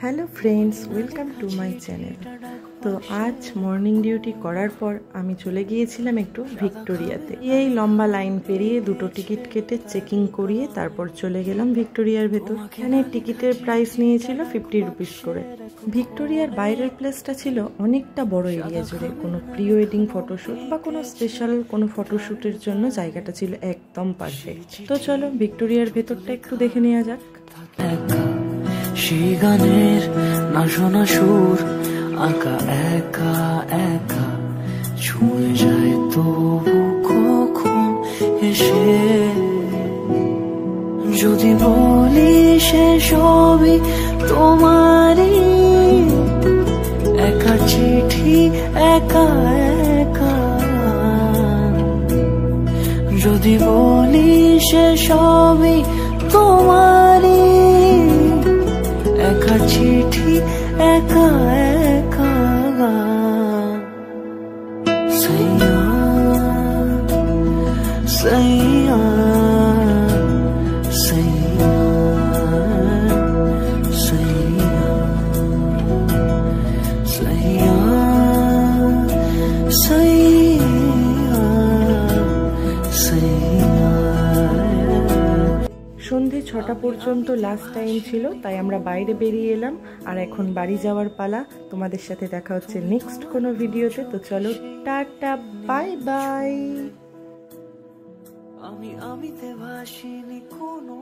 Hello friends, welcome to my channel. তো আজ morning duty করার পর আমি চলে গিয়েছিলাম একটু ভিক্টোরিয়াতে। এই লম্বা লাইন পেরিয়ে দুটো টিকিট কেটে চেকিং করিয়ে তারপর চলে গেলাম ভিক্টোরিয়ার ভেতর। এখানে টিকিটের প্রাইস নিয়েছিল 50 রুপিস করে। ভিক্টোরিয়ার বাইরের প্লেসটা ছিল অনেকটা বড় এরিয়া জুড়ে। কোনো প্রি ওয়েডিং ফটোশ্যুট বা কোনো স্পেশাল কোনো ফটোশ্যুটের জন্য জায়গাটা ছিল একদম পারফেক্ট। তো চলো ভিক্টোরিয়ার ভেতরটা একটু দেখে নেওয়া যাক। সেই গানের না শোনা সুর আঁকা একা একা ছুঁয়ে যায় তবু কখন এসে যদি বলি সে সবই তোমারই একা চিঠি একা একা যদি বলি সে সবই তোমারই একা চিঠি একা একা সাইয়া সাইয়া সাইয়া সাইয়া সাইয়া সাইয়া সাইয়া। সন্ধে 6টা পর্যন্ত লাস্ট টাইম ছিল, তাই আমরা বাইরে বেরিয়ে এলাম। আর এখন বাড়ি যাওয়ার পালা। তোমাদের সাথে দেখা হচ্ছে নেক্সট কোনো ভিডিওতে। তো চলো, টাটা, বাই বাই। আমি তে ভাসিনি কোনো